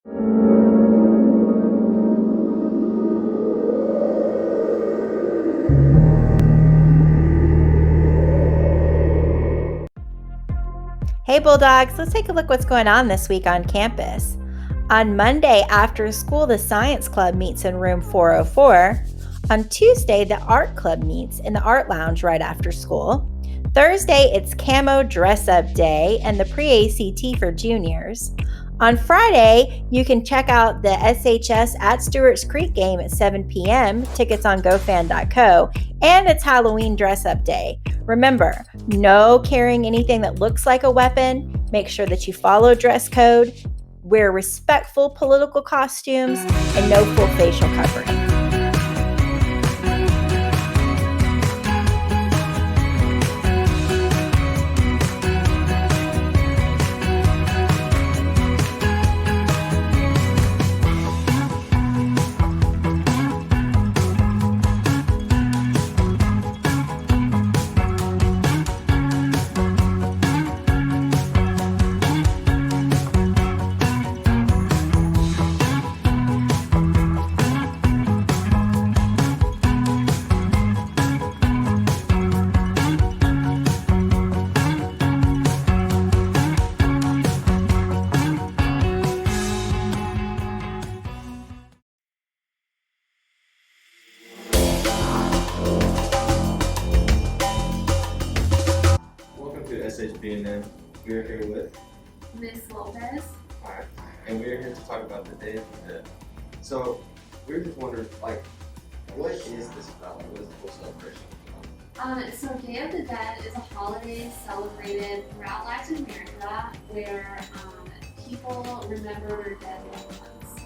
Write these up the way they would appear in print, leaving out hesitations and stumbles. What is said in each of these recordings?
Hey Bulldogs, let's take a look what's going on this week on campus. On Monday after school, the Science Club meets in room 404. On Tuesday, the Art Club meets in the Art Lounge right after school. Thursday, it's Camo Dress Up Day and the Pre-ACT for juniors. On Friday, you can check out the SHS at Stewart's Creek game at 7 p.m., tickets on gofan.co, and it's Halloween Dress Up Day. Remember, no carrying anything that looks like a weapon. Make sure that you follow dress code, wear respectful political costumes, and no full facial covering. SHS.BNN. We're here with Miss Lopez. Hi, and we're here to talk about the Day of the Dead. So we're just wondering, like, what is this about? What is the whole celebration? So Day of the Dead is a holiday celebrated throughout Latin America where people remember their dead loved ones.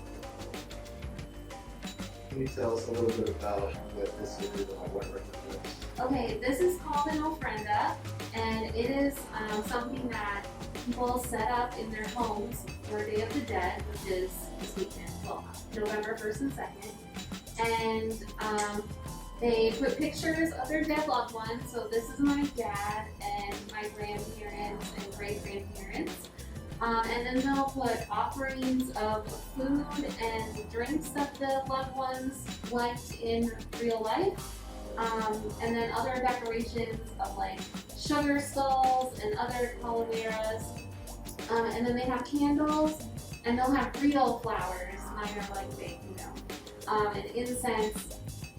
Can you tell us a little bit about what this is and what it represents? Okay, this is called an ofrenda, and it is something that people set up in their homes for Day of the Dead, which is this weekend, well, November 1st and 2nd. And they put pictures of their dead loved ones. So this is my dad and my grandparents and great-grandparents. And then they'll put offerings of food and drinks that the loved ones liked in real life. And then other decorations of like sugar skulls and other calaveras. And then they have candles, and they'll have real flowers, not your like fake, and incense.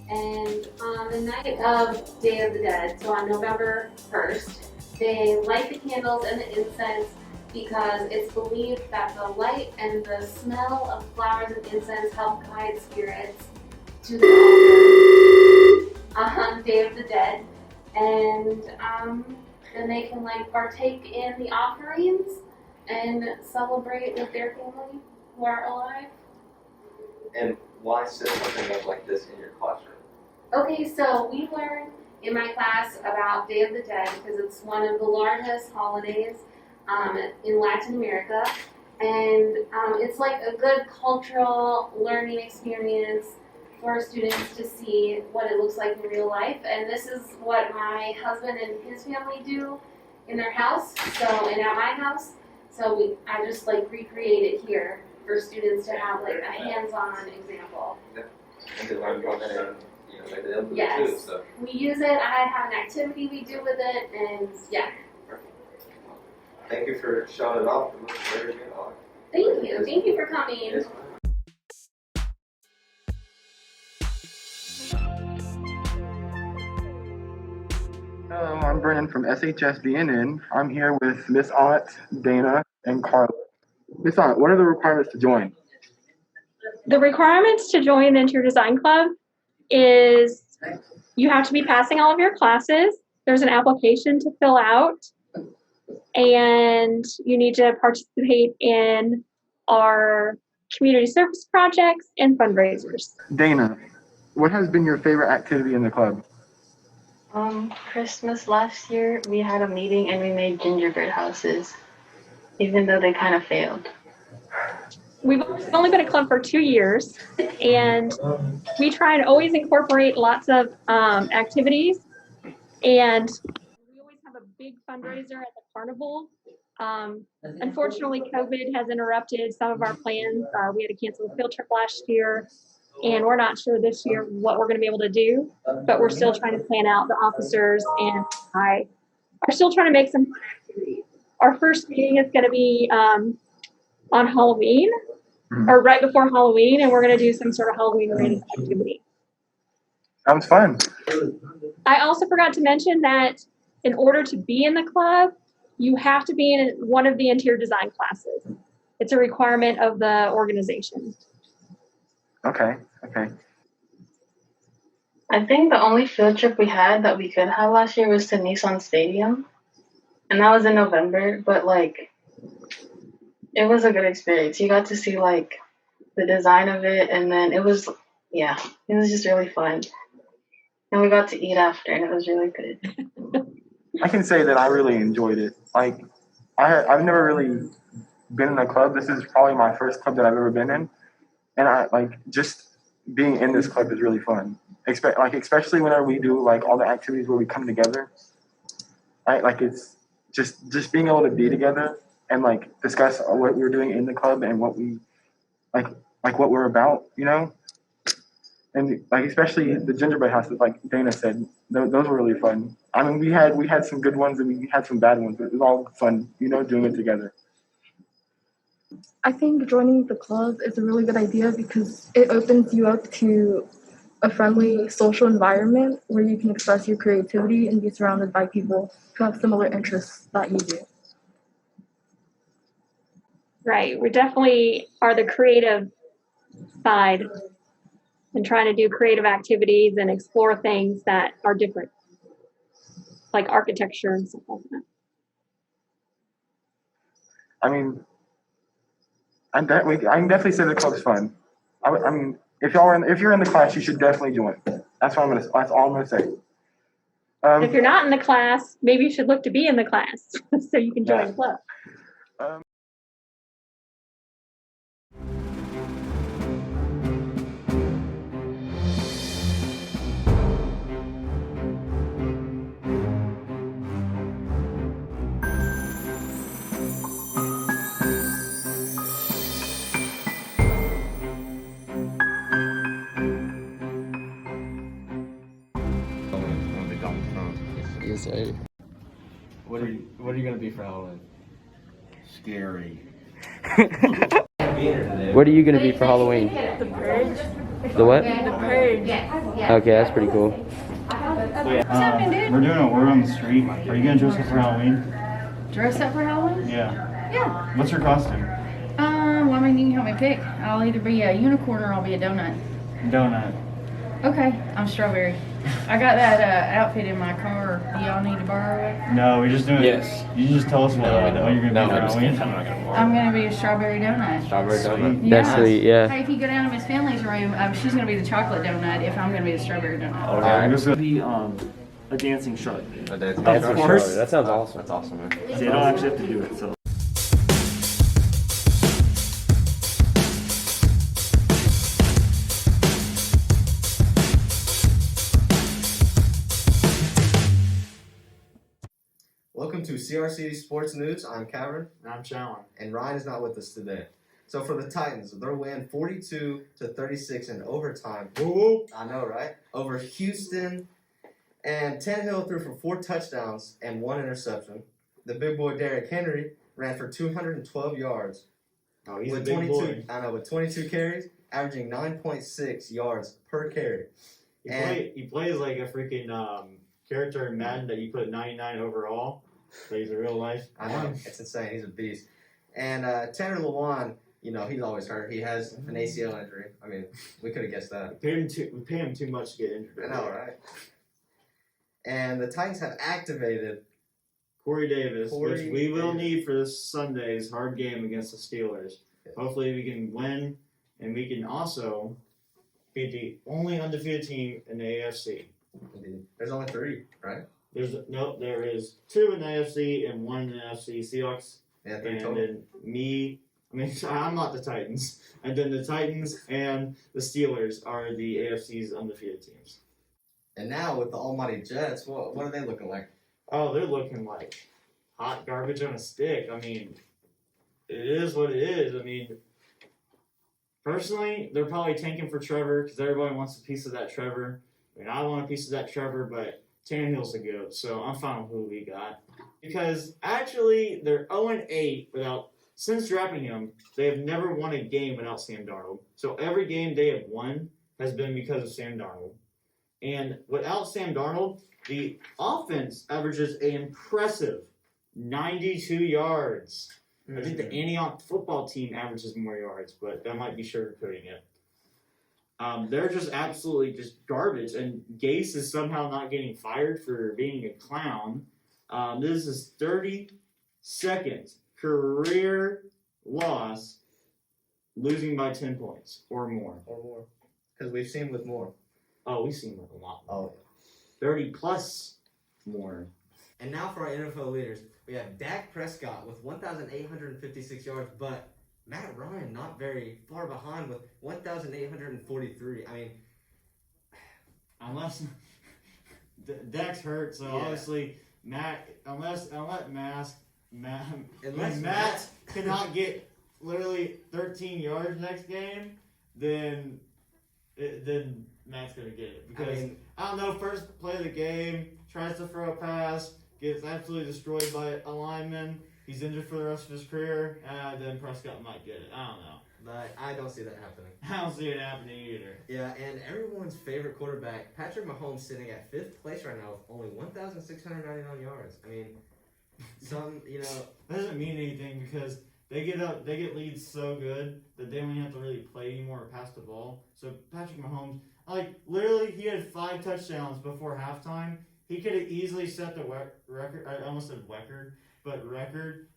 And on the night of Day of the Dead, so on November 1st, they light the candles and the incense because it's believed that the light and the smell of flowers and incense help guide spirits to the altar on Day of the Dead. And then they can like partake in the offerings and celebrate with their family who are alive. And why set something up like this in your classroom? Okay, so we learned in my class about Day of the Dead because it's one of the largest holidays in Latin America, and it's like a good cultural learning experience for students to see what it looks like in real life. And this is what my husband and his family do in their house, and at my house. So I just like recreate it here for students to have like a hands-on example. Yeah. And to learn from it and like they'll do Yes. it too. So. We use it. I have an activity we do with it, and yeah. Thank you for showing it off. It looks very good. Thank you. Thank you for coming. Yes, Hello, I'm Brennan from SHS.BNN. I'm here with Miss Aunt, Dana, and Carla. Miss Aunt, what are the requirements to join? The requirements to join the Interior Design Club is you have to be passing all of your classes. There's an application to fill out, and you need to participate in our community service projects and fundraisers. Dana, what has been your favorite activity in the club? Christmas last year, we had a meeting and we made gingerbread houses, even though they kind of failed. We've only been a club for 2 years, and we try and always incorporate lots of activities. And we always have a big fundraiser at the carnival Unfortunately, COVID has interrupted some of our plans. We had to cancel a field trip last year, and we're not sure this year what we're going to be able to do, but we're still trying to plan out. The officers and I are still trying to make some fun activities. Our first meeting is going to be on Halloween, or right before Halloween, and we're going to do some sort of Halloween-related activity. Sounds fun. I also forgot to mention that in order to be in the club, you have to be in one of the interior design classes. It's a requirement of the organization. Okay. I think the only field trip we had that we could have last year was to Nissan Stadium. And that was in November, but like, it was a good experience. You got to see like the design of it, and then it was just really fun. And we got to eat after, and it was really good. I can say that I really enjoyed it. Like, I've never really been in a club. This is probably my first club that I've ever been in, and I like just being in this club is really fun. Especially whenever we do like all the activities where we come together. Right? Like it's just being able to be together and like discuss what we're doing in the club and what we like what we're about, you know. And like especially the gingerbread houses, like Dana said, those were really fun. I mean, we had some good ones and we had some bad ones, but it was all fun, you know, doing it together. I think joining the club is a really good idea because it opens you up to a friendly social environment where you can express your creativity and be surrounded by people who have similar interests that you do. Right. We definitely are the creative side and trying to do creative activities and explore things that are different, like architecture and stuff like that. I mean, I can definitely say the club's fun. I mean, if you're in the class, you should definitely join. That's all I'm gonna say. If you're not in the class, maybe you should look to be in the class so you can join the club. Yes, sir. What are you gonna be for Halloween? Scary. What are you gonna be for Halloween? The Purge. The what? The Purge. Okay, that's pretty cool. We're doing a word on the street. Are you gonna dress up for Halloween? Dress up for Halloween? Yeah. Yeah. What's your costume? Well, I mean, you can help me pick. I'll either be a unicorn or I'll be a donut. Donut. Okay, I'm strawberry. I got that outfit in my car. Do y'all need to borrow it? No, we're just doing Yes. You can just tell us what you're gonna be for Halloween. I'm gonna be a strawberry donut. Strawberry donut. Yeah. That's sweet, yeah. Hey, if you go down to Miss Finley's room, she's gonna be the chocolate donut. If I'm gonna be the strawberry donut. Okay. I'm just gonna be a dancing shark. A dancing Of shark. course. That sounds awesome. That's awesome, man. So you don't actually have to do it. So. Welcome to CRC Sports News. I'm Cameron. And I'm Challen. And Ryan is not with us today. So for the Titans, their win 42-36 in overtime. Woo! I know, right? Over Houston. And Tannehill threw for 4 touchdowns and 1 interception. The big boy Derrick Henry ran for 212 yards. Oh, he's with a big 22, boy. I know, with 22 carries, averaging 9.6 yards per carry. He plays like a freaking character in Madden that you put 99 overall. So he's a real life. I know, it's insane. He's a beast. And Tanner Lewan, you know, he's always hurt. He has an ACL injury. I mean, we could have guessed that. We pay him too much to get injured. I know, right? And the Titans have activated Corey Davis, which we will need for this Sunday's hard game against the Steelers. Hopefully we can win, and we can also be the only undefeated team in the AFC. Indeed. There's only 3, right? There is 2 in the AFC and 1 in the NFC. Seahawks, Yeah, 3 and total. then I'm not the Titans. And then the Titans and the Steelers are the AFC's undefeated teams. And now with the almighty Jets, what are they looking like? Oh, they're looking like hot garbage on a stick. I mean, it is what it is. I mean, personally, they're probably tanking for Trevor because everybody wants a piece of that Trevor. I mean, I want a piece of that Trevor, but Tannehill's the GOAT, so I'm fine with who we got. Because actually, they're 0-8 without. Since drafting him, they have never won a game without Sam Darnold. So every game they have won has been because of Sam Darnold. And without Sam Darnold, the offense averages an impressive 92 yards. I think the Antioch football team averages more yards, but that might be sugarcoating it. They're just absolutely just garbage, and Gase is somehow not getting fired for being a clown. This is 32nd career loss, losing by 10 points or more. Or more. Because we've seen with more. Oh, we've seen like a lot more. Oh. 30 plus more. And now for our NFL leaders. We have Dak Prescott with 1,856 yards, but Matt Ryan not very far behind with 1,843. I mean, unless Dak's hurt, so obviously unless Matt cannot get literally 13 yards next game, then Matt's gonna get it because I don't know. First play of the game, tries to throw a pass, gets absolutely destroyed by a lineman. He's injured for the rest of his career. Then Prescott might get it. I don't know. But I don't see that happening. I don't see it happening either. Yeah, and everyone's favorite quarterback, Patrick Mahomes, sitting at 5th place right now with only 1,699 yards. I mean, that doesn't mean anything because they get leads so good that they don't even have to really play anymore or pass the ball. So Patrick Mahomes, literally, he had 5 touchdowns before halftime. He could have easily set the record. I almost said record, but record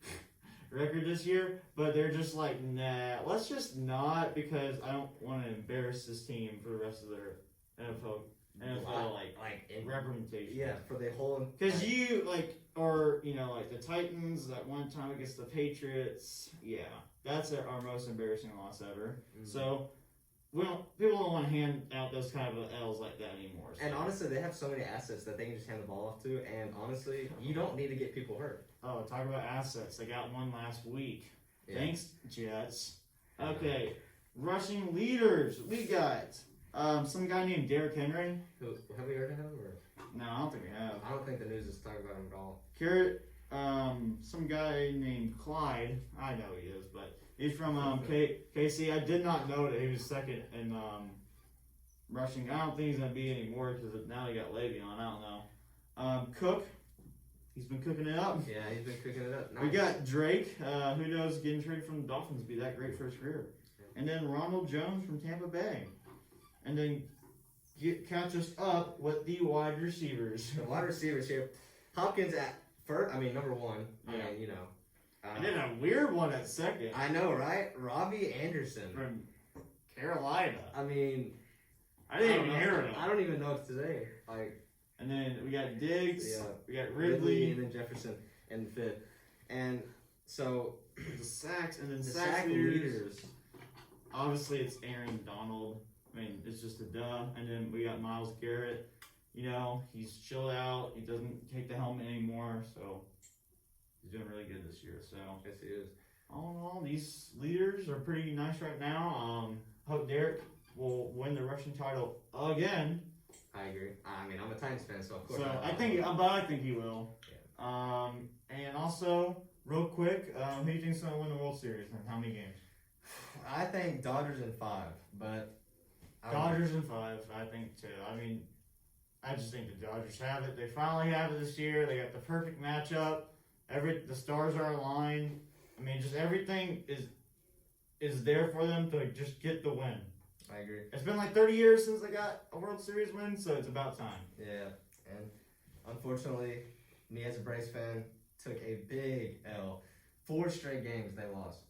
this year. But they're just like, nah, let's just not because I don't want to embarrass this team for the rest of their NFL representation. Yeah, for the whole. Because the Titans that one time against the Patriots. Yeah, that's our most embarrassing loss ever. Mm-hmm. So. People don't want to hand out those kind of L's like that anymore. So. And honestly, they have so many assets that they can just hand the ball off to. And honestly, you don't need to get people hurt. Oh, talk about assets. They got one last week. Yeah. Thanks, Jets. Okay, rushing leaders. We got some guy named Derrick Henry. Who have we heard of him? Or? No, I don't think we have. I don't think the news is talking about him at all. Some guy named Clyde. I know he is, but he's from KC. I did not know that he was second in rushing. I don't think he's gonna be anymore because now they got Le'Veon. I don't know. Cook. He's been cooking it up. Yeah, he's been cooking it up. Nice. We got Drake. Who knows? Getting traded from the Dolphins would be that great for his career. And then Ronald Jones from Tampa Bay. And then catch us up with the wide receivers. The wide receivers here. Hopkins at first. Number 1. Yeah. And then a weird one at second. I know, right? Robbie Anderson from Carolina. I didn't even hear him. I don't even know what to say. And then we got Diggs. Yeah. We got Ridley, and then Jefferson in 5th. And so the sacks and then the sack leaders. Obviously, it's Aaron Donald. It's just a duh. And then we got Myles Garrett. He's chilled out. He doesn't take the helmet anymore, so he's doing really good this year. So yes, he is. All in all, these leaders are pretty nice right now. Hope Derek will win the rushing title again. I agree. I'm a Titans fan, so of course. So I think he will. Yeah. And also, real quick, who do you think's gonna win the World Series and how many games? I think Dodgers in 5, but Dodgers in 5. I think too. I just think the Dodgers have it. They finally have it this year. They got the perfect matchup. The stars are aligned. Just everything is there for them to just get the win. I agree. It's been 30 years since they got a World Series win, so it's about time. Yeah, and unfortunately, me as a Braves fan took a big L. 4 straight games they lost.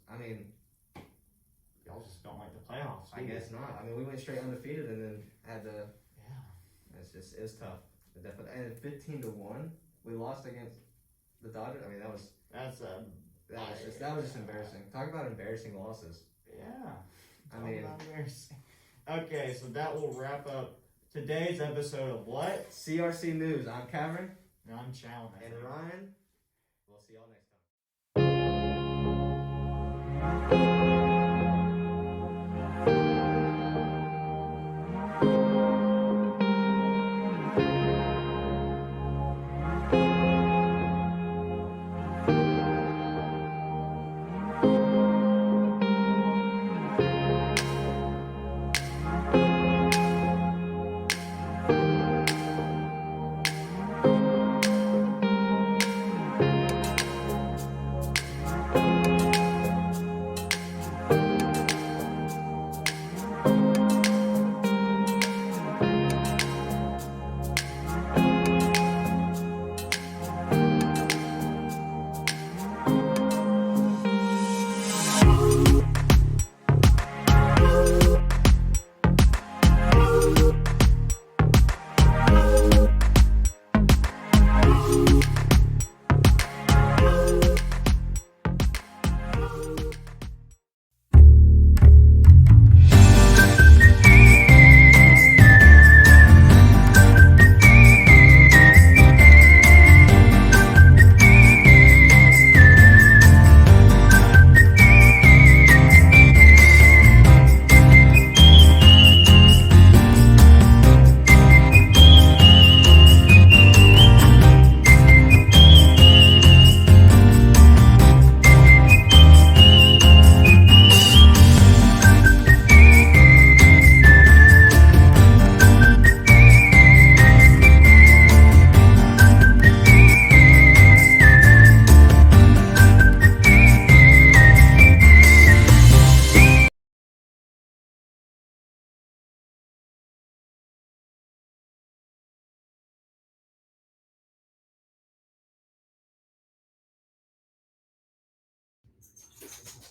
Y'all just don't like the playoffs. I guess not. We went straight undefeated and then had to. Yeah. It was tough. Definitely. And 15-1, we lost against the Dodgers. That was just embarrassing. Talk about embarrassing losses. Yeah. Embarrassing. Okay, so that will wrap up today's episode of what? CRC News. I'm Cameron. And I'm Challen. And Ryan. We'll see y'all next.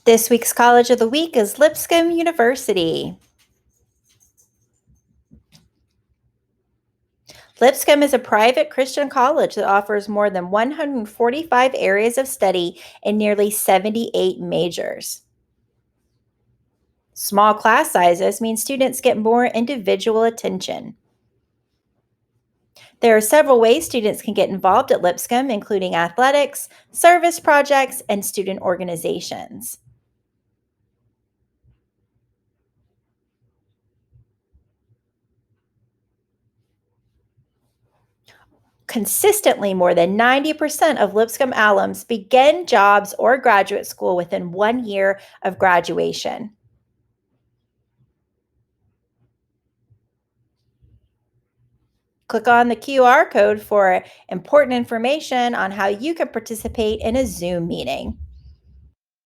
This week's College of the Week is Lipscomb University. Lipscomb is a private Christian college that offers more than 145 areas of study and nearly 78 majors. Small class sizes mean students get more individual attention. There are several ways students can get involved at Lipscomb, including athletics, service projects, and student organizations. Consistently, more than 90% of Lipscomb alums begin jobs or graduate school within 1 year of graduation. Click on the QR code for important information on how you can participate in a Zoom meeting.